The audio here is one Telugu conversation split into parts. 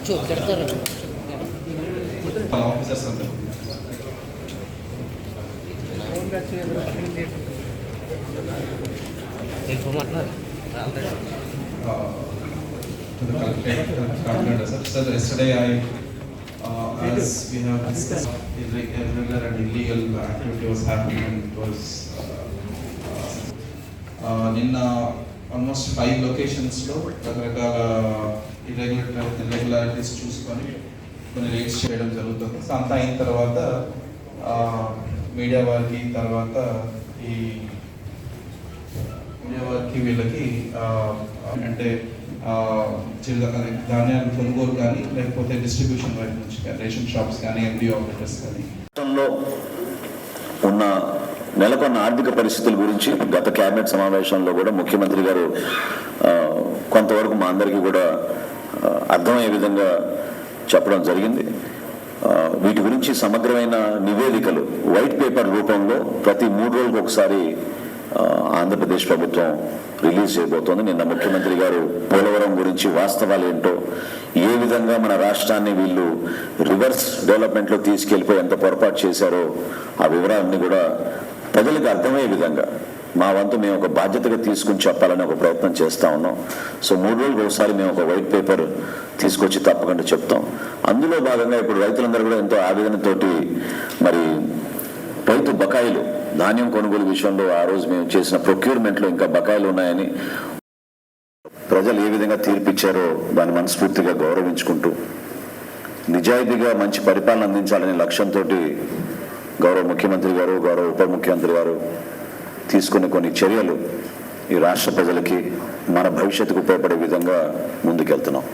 ఆఫీసర్స్ అందరూ Sir, yesterday as we have discussed, irregular and illegal activity was happening and it was నిన్న ఆల్మోస్ట్ 5 లొకేషన్స్లో రకరకాల ఇర్రెగ్యులారిటీస్ చూసుకొని కొన్ని రేట్స్ చేయడం జరుగుతుంది. సో అంతా అయిన తర్వాత మీడియా వారికి వీళ్ళకి అంటే ధాన్యాలు కొనుగోలు కానీ లేకపోతే డిస్ట్రిబ్యూషన్ వైపు నుంచి కానీ రేషన్ షాప్స్ కానీ ఎండిఓ ఆపరేటర్స్ కానీ ఉన్న నెలకొన్న ఆర్థిక పరిస్థితుల గురించి గత కేబినెట్ సమావేశంలో కూడా ముఖ్యమంత్రి గారు కొంతవరకు మా అందరికీ కూడా అర్థమయ్యే విధంగా చెప్పడం జరిగింది. వీటి గురించి సమగ్రమైన నివేదికలు వైట్ పేపర్ రూపంలో ప్రతి 3 రోజులకు ఒకసారి ఆంధ్రప్రదేశ్ ప్రభుత్వం రిలీజ్ చేయబోతోంది. నిన్న ముఖ్యమంత్రి గారు పోలవరం గురించి వాస్తవాలు ఏంటో, ఏ విధంగా మన రాష్ట్రాన్ని వీళ్ళు రివర్స్ డెవలప్మెంట్లో తీసుకెళ్ళిపోయి ఎంత పొరపాటు చేశారో ఆ వివరాలన్నీ కూడా ప్రజలకు అర్థమయ్యే విధంగా మా వంతు మేము ఒక బాధ్యతగా తీసుకుని చెప్పాలని ఒక ప్రయత్నం చేస్తూ ఉన్నాం. సో 3 రోజులకు ఒకసారి మేము ఒక వైట్ పేపర్ తీసుకొచ్చి తప్పకుండా చెప్తాం. అందులో భాగంగా ఇప్పుడు రైతులందరూ కూడా ఎంతో ఆవేదనతోటి మరి రైతు బకాయిలు ధాన్యం కొనుగోలు విషయంలో ఆ రోజు మేము చేసిన ప్రొక్యూర్మెంట్లో ఇంకా బకాయిలు ఉన్నాయని ప్రజలు ఏ విధంగా తీర్పిచ్చారో దాన్ని మనస్ఫూర్తిగా గౌరవించుకుంటూ నిజాయితీగా మంచి పరిపాలన అందించాలనే లక్ష్యంతో గౌరవ ముఖ్యమంత్రి గారు, గౌరవ ఉప ముఖ్యమంత్రి గారు తీసుకునే కొన్ని చర్యలు ఈ రాష్ట్ర ప్రజలకి మన భవిష్యత్తుకు ఉపయోగపడే విధంగా ముందుకెళ్తున్నాం.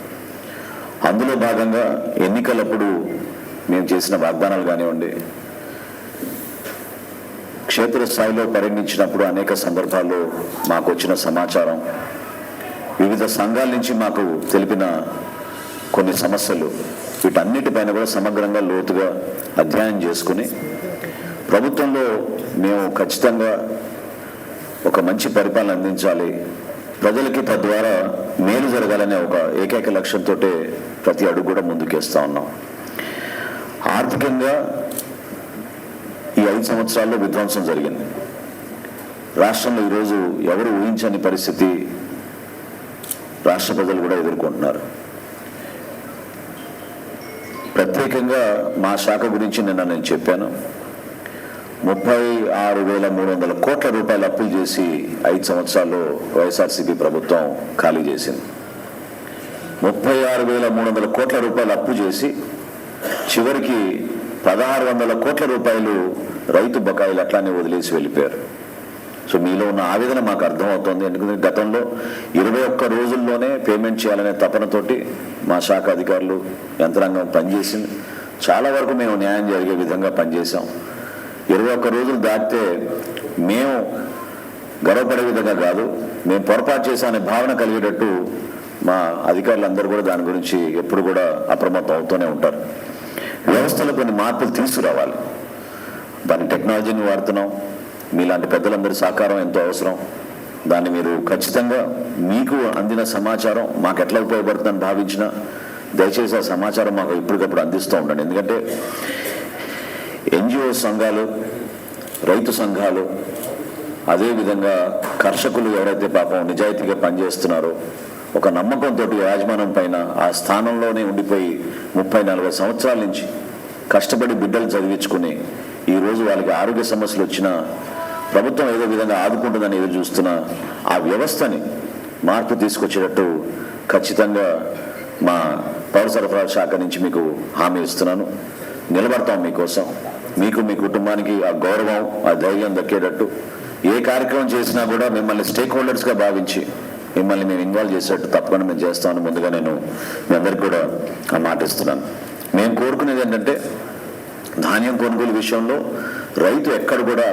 అందులో భాగంగా ఎన్నికలప్పుడు మేము చేసిన వాగ్దానాలు కానివ్వండి, క్షేత్రస్థాయిలో పర్యటించినప్పుడు అనేక సందర్భాల్లో మాకు వచ్చిన సమాచారం, వివిధ సంఘాల నుంచి మాకు తెలిపిన కొన్ని సమస్యలు, వీటన్నిటిపైన కూడా సమగ్రంగా లోతుగా అధ్యయనం చేసుకుని ప్రభుత్వంలో మేము ఖచ్చితంగా ఒక మంచి పరిపాలన అందించాలి, ప్రజలకి తద్వారా మేలు జరగాలనే ఒక ఏకైక లక్ష్యంతో ప్రతి అడుగు కూడా ముందుకేస్తూ ఉన్నాం. ఆర్థికంగా ఈ 5 సంవత్సరాల్లో విధ్వంసం జరిగింది. రాష్ట్రంలో ఈరోజు ఎవరు ఊహించని పరిస్థితి రాష్ట్ర ప్రజలు కూడా ఎదుర్కొంటున్నారు. ప్రత్యేకంగా మా శాఖ గురించి నిన్న నేను చెప్పాను. 36,300 కోట్ల రూపాయలు అప్పులు చేసి 5 సంవత్సరాల్లో వైఎస్ఆర్సీపీ ప్రభుత్వం ఖాళీ చేసింది. 36,300 కోట్ల రూపాయలు అప్పు చేసి చివరికి 1,600 కోట్ల రూపాయలు రైతు బకాయిలు అట్లానే వదిలేసి వెళ్ళిపోయారు. సో మీలో ఉన్న ఆవేదన మాకు అర్థమవుతోంది. ఎందుకంటే గతంలో 21 రోజుల్లోనే పేమెంట్ చేయాలనే తపనతోటి మా శాఖ అధికారులు యంత్రాంగం పనిచేసింది. చాలా వరకు మేము న్యాయం జరిగే విధంగా పనిచేసాం. 21 రోజులు దాటితే మేము గర్వపడే విధంగా కాదు, మేము పొరపాటు చేసామనే భావన కలిగేటట్టు మా అధికారులందరూ కూడా దాని గురించి ఎప్పుడు కూడా అప్రమత్తం అవుతూనే ఉంటారు. వ్యవస్థలో కొన్ని మార్పులు తీసుకురావాలి, దాని టెక్నాలజీని వాడుతున్నాం. మీలాంటి పెద్దలందరి సహకారం ఎంతో అవసరం. దాన్ని మీరు ఖచ్చితంగా మీకు అందిన సమాచారం మాకు ఎట్లా ఉపయోగపడుతుందని భావించినా దయచేసి ఆ సమాచారం మాకు ఎప్పటికప్పుడు అందిస్తూ ఉండండి. ఎందుకంటే ఎన్జిఓ సంఘాలు, రైతు సంఘాలు, అదేవిధంగా కర్షకులు ఎవరైతే పాపం నిజాయితీగా పనిచేస్తున్నారో ఒక నమ్మకంతో యాజమాన్యం పైన ఆ స్థానంలోనే ఉండిపోయి 30-40 సంవత్సరాల నుంచి కష్టపడి బిడ్డలు చదివించుకుని ఈరోజు వాళ్ళకి ఆరోగ్య సమస్యలు వచ్చినా ప్రభుత్వం ఏదో విధంగా ఆదుకుంటుందని ఎదురు చూస్తున్న ఆ వ్యవస్థని మార్పు తీసుకొచ్చేటట్టు ఖచ్చితంగా మా పౌర సరఫరాల శాఖ నుంచి మీకు హామీ ఇస్తున్నాను. నిలబడతాం మీకోసం. మీకు మీ కుటుంబానికి ఆ గౌరవం, ఆ ధైర్యం దక్కేటట్టు ఏ కార్యక్రమం చేసినా కూడా మిమ్మల్ని స్టేక్ హోల్డర్స్గా భావించి మిమ్మల్ని మేము ఇన్వాల్వ్ చేసేటట్టు తప్పకుండా మేము చేస్తామని ముందుగా నేను మీ అందరికీ కూడా ఆ మాట ఇస్తున్నాను. మేము కోరుకునేది ఏంటంటే ధాన్యం కొనుగోలు విషయంలో రైతు ఎక్కడ కూడా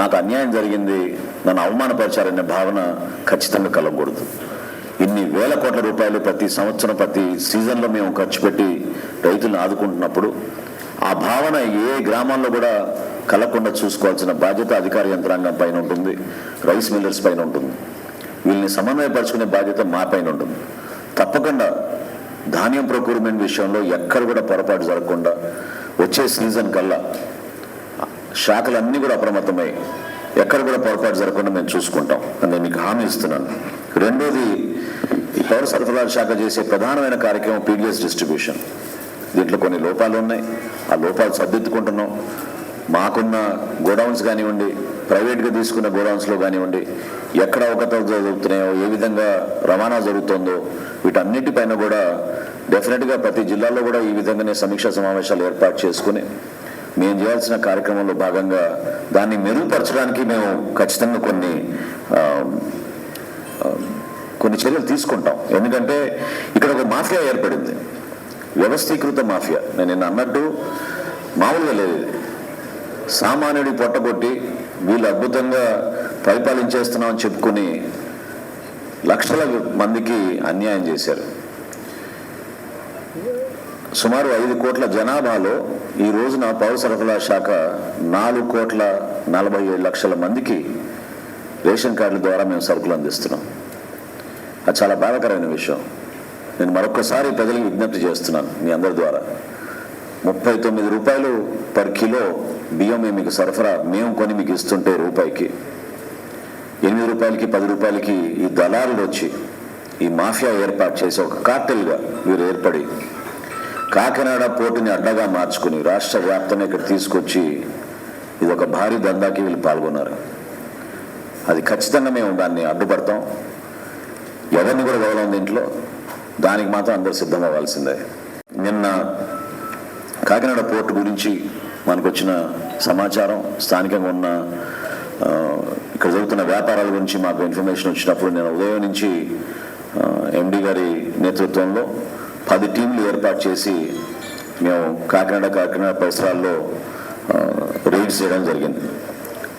నాకు అన్యాయం జరిగింది, నన్ను అవమానపరిచారనే భావన ఖచ్చితంగా కలగకూడదు. ఇన్ని వేల కోట్ల రూపాయలు ప్రతి సంవత్సరం ప్రతి సీజన్లో మేము ఖర్చు పెట్టి రైతులను ఆదుకుంటున్నప్పుడు ఆ భావన ఏ గ్రామాల్లో కూడా కలగకుండా చూసుకోవాల్సిన బాధ్యత అధికార యంత్రాంగం పైన ఉంటుంది, రైస్ మిల్లర్స్ పైన ఉంటుంది. వీళ్ళని సమన్వయపరుచుకునే బాధ్యత మా పైన ఉంటుంది. తప్పకుండా ధాన్యం ప్రొక్యూర్మెంట్ విషయంలో ఎక్కడ కూడా పొరపాటు జరగకుండా వచ్చే సీజన్ కల్లా శాఖలన్నీ కూడా అప్రమత్తమై ఎక్కడ కూడా పొరపాటు జరగకుండా మేము చూసుకుంటాం అని నేను మీకు హామీ ఇస్తున్నాను. రెండోది, ఈ పౌర సరఫరాల శాఖ చేసే ప్రధానమైన కార్యక్రమం పీడిఎస్ డిస్ట్రిబ్యూషన్. దీంట్లో కొన్ని లోపాలు ఉన్నాయి, ఆ లోపాలు సర్దిద్దుకుంటున్నాం. మాకున్న గోడౌన్స్ కానివ్వండి, ప్రైవేట్గా తీసుకున్న గోడౌన్స్లో కానివ్వండి, ఎక్కడ అవకతవకలు జరుగుతున్నాయో, ఏ విధంగా రవాణా జరుగుతుందో వీటన్నిటిపైన కూడా డెఫినెట్గా ప్రతి జిల్లాలో కూడా ఈ విధంగానే సమీక్షా సమావేశాలు ఏర్పాటు చేసుకుని మేము చేయాల్సిన కార్యక్రమంలో భాగంగా దాన్ని మెరుగుపరచడానికి మేము ఖచ్చితంగా కొన్ని చర్యలు తీసుకుంటాం. ఎందుకంటే ఇక్కడ ఒక మాఫియా ఏర్పడింది, వ్యవస్థీకృత మాఫియా. నేను నిన్న అన్నట్టు మామూలుగా లేదు, సామాన్యుడి పొట్టగొట్టి వీళ్ళు అద్భుతంగా పరిపాలించేస్తున్నామని చెప్పుకుని లక్షల మందికి అన్యాయం చేశారు. సుమారు 5 కోట్ల జనాభాలో ఈ రోజున పౌర సరఫరాల శాఖ 4,47,00,000 మందికి రేషన్ కార్డుల ద్వారా మేము సరుకులు అందిస్తున్నాం. అది చాలా బాధాకరమైన విషయం. నేను మరొకసారి ప్రజలకు విజ్ఞప్తి చేస్తున్నాను మీ అందరి ద్వారా, 39 రూపాయలు పర్ కిలో బియ్యం మీకు సరఫరా మేము కొని మీకు ఇస్తుంటే రూపాయికి 8 రూపాయలకి 10 రూపాయలకి ఈ దళారులు వచ్చి ఈ మాఫియా ఏర్పాటు చేసి ఒక కార్టెల్గా వీరు ఏర్పడి కాకినాడ పోర్టుని అడ్డగా మార్చుకుని రాష్ట్ర వ్యాప్తంగా ఇక్కడ తీసుకొచ్చి ఇది ఒక భారీ దందాకి వీళ్ళు పాల్గొన్నారు. అది ఖచ్చితంగా మేము దాన్ని అడ్డుపడతాం, ఎవరిని కూడా వదలం దీంట్లో. దానికి మాత్రం అందరూ సిద్ధం అవ్వాల్సిందే. నిన్న కాకినాడ పోర్టు గురించి మనకు వచ్చిన సమాచారం, స్థానికంగా ఉన్న ఇక్కడ జరుగుతున్న వ్యాపారాల గురించి మాకు ఇన్ఫర్మేషన్ వచ్చినప్పుడు నేను ఉదయం నుంచి ఎండి గారి నేతృత్వంలో 10 టీంలు ఏర్పాటు చేసి మేము కాకినాడ పరిసరాల్లో రైడ్స్ చేయడం జరిగింది.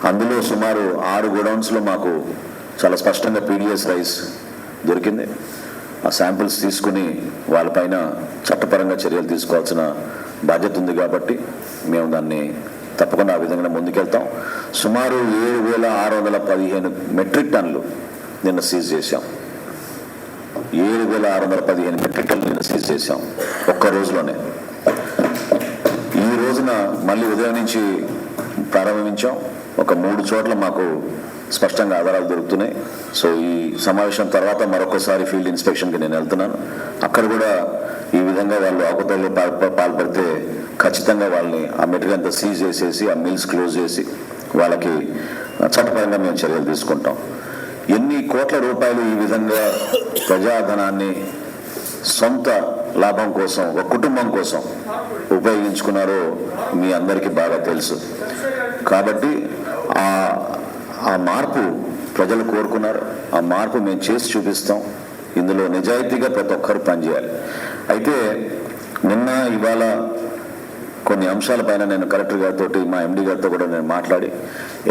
అందులో సుమారు 6 గోడౌన్స్లో మాకు చాలా స్పష్టంగా పీడిఎస్ రైస్ దొరికింది. ఆ శాంపిల్స్ తీసుకుని వాళ్ళపైన చట్టపరంగా చర్యలు తీసుకోవాల్సిన బాధ్యత ఉంది కాబట్టి మేము దాన్ని తప్పకుండా ఆ విధంగా ముందుకెళ్తాం. సుమారు 7,615 మెట్రిక్ టన్నులు నిన్న సీజ్ చేశాం. 7,615 మెట్రిక్ టన్నులు నిన్న సీజ్ చేశాం ఒక్క రోజులోనే. ఈ రోజున మళ్ళీ ఉదయం నుంచి ప్రారంభించాం. ఒక 3 చోట్ల మాకు స్పష్టంగా ఆధారాలు దొరుకుతున్నాయి. సో ఈ సమావేశం తర్వాత మరొకసారి ఫీల్డ్ ఇన్స్పెక్షన్కి నేను వెళ్తున్నాను. అక్కడ కూడా ఈ విధంగా వాళ్ళు ఆకుతల్లో పాల్పడితే ఖచ్చితంగా వాళ్ళని ఆ మెటీరియల్ అంతా సీజ్ చేసేసి ఆ మిల్స్ క్లోజ్ చేసి వాళ్ళకి చట్టపరంగా మేము చర్యలు తీసుకుంటాం. ఎన్ని కోట్ల రూపాయలు ఈ విధంగా ప్రజాధనాన్ని సొంత లాభం కోసం, ఒక కుటుంబం కోసం ఉపయోగించుకున్నారో మీ అందరికీ బాగా తెలుసు. కాబట్టి ఆ మార్పు ప్రజలు కోరుకున్నారు. ఆ మార్పు మేము చేసి చూపిస్తాం. ఇందులో నిజాయితీగా ప్రతి ఒక్కరు పనిచేయాలి. అయితే నిన్న ఇవాళ కొన్ని అంశాలపైన నేను కలెక్టర్ గారితో, మా ఎండి గారితో కూడా నేను మాట్లాడి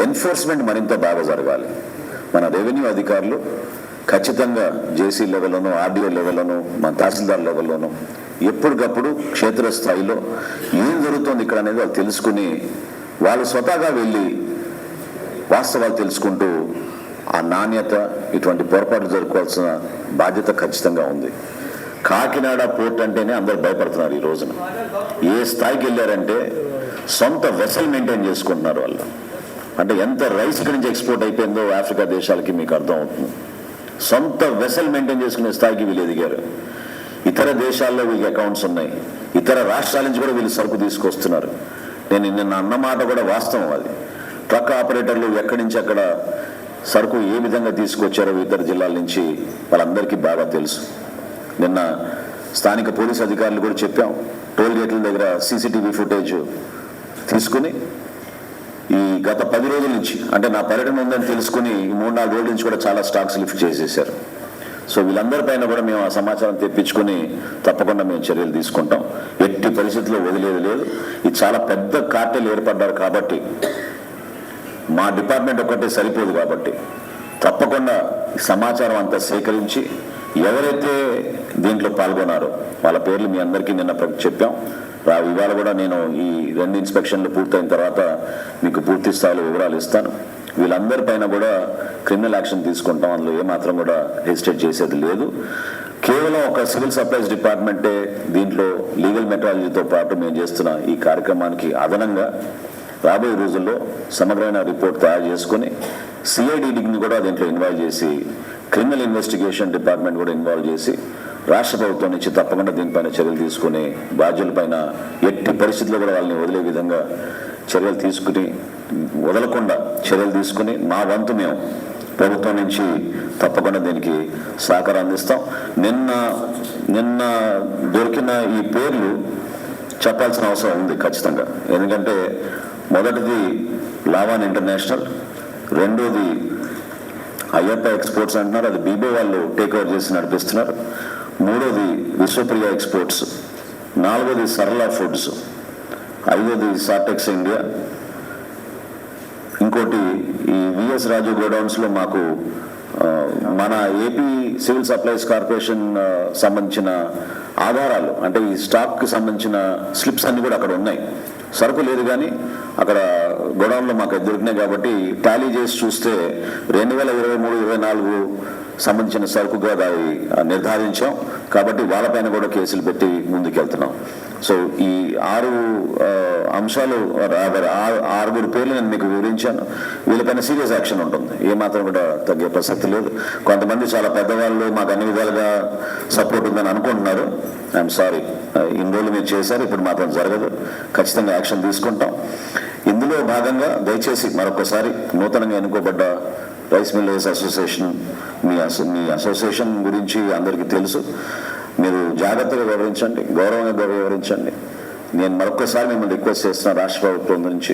ఎన్ఫోర్స్మెంట్ మరింత బాగా జరగాలి. మన రెవెన్యూ అధికారులు ఖచ్చితంగా జేసీ లెవెల్లోనూ, ఆర్డీఓ లెవెల్లోనూ, మన తహసీల్దార్ లెవెల్లోనూ ఎప్పటికప్పుడు క్షేత్రస్థాయిలో ఏం జరుగుతుంది ఇక్కడ అనేది వాళ్ళు తెలుసుకుని వాళ్ళు స్వతహాగా వెళ్ళి వాస్తవాలు తెలుసుకుంటూ ఆ నాణ్యత, ఇటువంటి పొరపాట్లు జరుపుకోవాల్సిన బాధ్యత ఖచ్చితంగా ఉంది. కాకినాడ పోర్ట్ అంటేనే అందరు భయపడుతున్నారు ఈ రోజున. ఏ స్థాయికి వెళ్ళారంటే సొంత వెసల్ మెయింటైన్ చేసుకుంటున్నారు వాళ్ళు. అంటే ఎంత రైస్ ఇక్కడి నుంచి ఎక్స్పోర్ట్ అయిపోయిందో ఆఫ్రికా దేశాలకి మీకు అర్థం అవుతుంది. సొంత వెసల్ మెయింటైన్ చేసుకునే స్థాయికి వీళ్ళు ఎదిగారు. ఇతర దేశాల్లో వీళ్ళకి అకౌంట్స్ ఉన్నాయి. ఇతర రాష్ట్రాల నుంచి కూడా వీళ్ళు సరుకు తీసుకొస్తున్నారు. నేను నిన్న అన్నమాట కూడా వాస్తవం. అది ట్రక్ ఆపరేటర్లు ఎక్కడి నుంచి అక్కడ సరుకు ఏ విధంగా తీసుకొచ్చారో ఇతర జిల్లాల నుంచి వాళ్ళందరికీ బాగా తెలుసు. నిన్న స్థానిక పోలీస్ అధికారులు కూడా చెప్పాం, టోల్ గేట్ల దగ్గర సీసీటీవీ ఫుటేజ్ తీసుకుని ఈ గత 10 రోజుల నుంచి, అంటే నా పర్యటన ఉందని తెలుసుకుని 3-4 రోజుల నుంచి కూడా చాలా స్టాక్స్ లిఫ్ట్ చేసేసారు. సో వీళ్ళందరిపైన కూడా మేము ఆ సమాచారం తెప్పించుకుని తప్పకుండా మేము చర్యలు తీసుకుంటాం. ఎట్టి పరిస్థితుల్లో వదిలేది లేదు. ఇది చాలా పెద్ద కార్టెల్ ఏర్పడ్డారు కాబట్టి మా డిపార్ట్మెంట్ ఒక్కటే సరిపోదు కాబట్టి తప్పకుండా సమాచారం అంతా సేకరించి ఎవరైతే దీంట్లో పాల్గొన్నారో వాళ్ళ పేర్లు మీ అందరికీ నిన్న చెప్పాం. ఇవాళ కూడా నేను ఈ 2 ఇన్స్పెక్షన్లు పూర్తయిన తర్వాత మీకు పూర్తి స్థాయిలో వివరాలు ఇస్తాను. వీళ్ళందరిపైన కూడా క్రిమినల్ యాక్షన్ తీసుకుంటాం. అందులో ఏమాత్రం కూడా హెసిటేట్ చేసేది లేదు. కేవలం ఒక సివిల్ సప్లైస్ డిపార్ట్మెంటే దీంట్లో లీగల్ మెట్రాలజీతో పాటు మేము చేస్తున్న ఈ కార్యక్రమానికి అదనంగా రాబోయే రోజుల్లో సమగ్రమైన రిపోర్ట్ తయారు చేసుకుని సిఐడిని కూడా దీంట్లో ఇన్వాల్వ్ చేసి క్రిమినల్ ఇన్వెస్టిగేషన్ డిపార్ట్మెంట్ కూడా ఇన్వాల్వ్ చేసి రాష్ట్ర ప్రభుత్వం నుంచి తప్పకుండా దీనిపైన చర్యలు తీసుకుని బాధ్యులపైన ఎట్టి పరిస్థితుల్లో కూడా వాళ్ళని వదిలే విధంగా చర్యలు తీసుకుని వదలకుండా చర్యలు తీసుకుని మా వంతు మేము ప్రభుత్వం నుంచి తప్పకుండా దీనికి సహకారం అందిస్తాం. నిన్న దొరికిన ఈ పేర్లు చెప్పాల్సిన అవసరం ఉంది ఖచ్చితంగా. ఎందుకంటే మొదటిది లావాన్ ఇంటర్నేషనల్, రెండోది అయ్యప్ప ఎక్స్పోర్ట్స్ అంటున్నారు, అది బీబో వాళ్ళు టేక్ ఓవర్ చేసి నడిపిస్తున్నారు. మూడోది విశ్వప్రియ ఎక్స్పోర్ట్స్, నాలుగోది సరళ ఫుడ్స్, ఐదోది సాటెక్స్ ఇండియా, ఇంకోటి ఈ విఎస్ రాజు గోడౌన్స్లో మాకు మన ఏపీ సివిల్ సప్లైస్ కార్పొరేషన్ సంబంధించిన ఆధారాలు అంటే ఈ స్టాక్కి సంబంధించిన స్లిప్స్ అన్నీ కూడా అక్కడ ఉన్నాయి. సరుకు లేదు కానీ అక్కడ గోడౌన్లో మాకు దొరికినాయి కాబట్టి టాలీ చేసి చూస్తే 2023-24 సంబంధించిన సరుకుగా దాన్ని నిర్ధారించాం. కాబట్టి వాళ్ళపైన కూడా కేసులు పెట్టి ముందుకెళ్తున్నాం. సో ఈ 6 అంశాలు, 6 పేర్లు నేను మీకు వివరించాను. వీళ్ళపైన సీరియస్ యాక్షన్ ఉంటుంది, ఏమాత్రం కూడా తగ్గే ప్రసక్తి లేదు. కొంతమంది చాలా పెద్దవాళ్ళు మాకు అన్ని విధాలుగా సపోర్ట్ ఉందని అనుకుంటున్నారు. ఐఎమ్ సారీ, ఇన్ని రోజులు మీరు చేశారు, ఇప్పుడు మాత్రం జరగదు. ఖచ్చితంగా యాక్షన్ తీసుకుంటాం. ఇందులో భాగంగా దయచేసి మరొకసారి నూతనంగా ఎన్నుకోబడ్డ రైస్ మిల్లర్స్ అసోసియేషన్, మీ అసోసియేషన్ గురించి అందరికీ తెలుసు. మీరు జాగ్రత్తగా వివరించండి, గౌరవంగా వివరించండి. నేను మరొకసారి మిమ్మల్ని రిక్వెస్ట్ చేస్తున్నా రాష్ట్ర ప్రభుత్వం నుంచి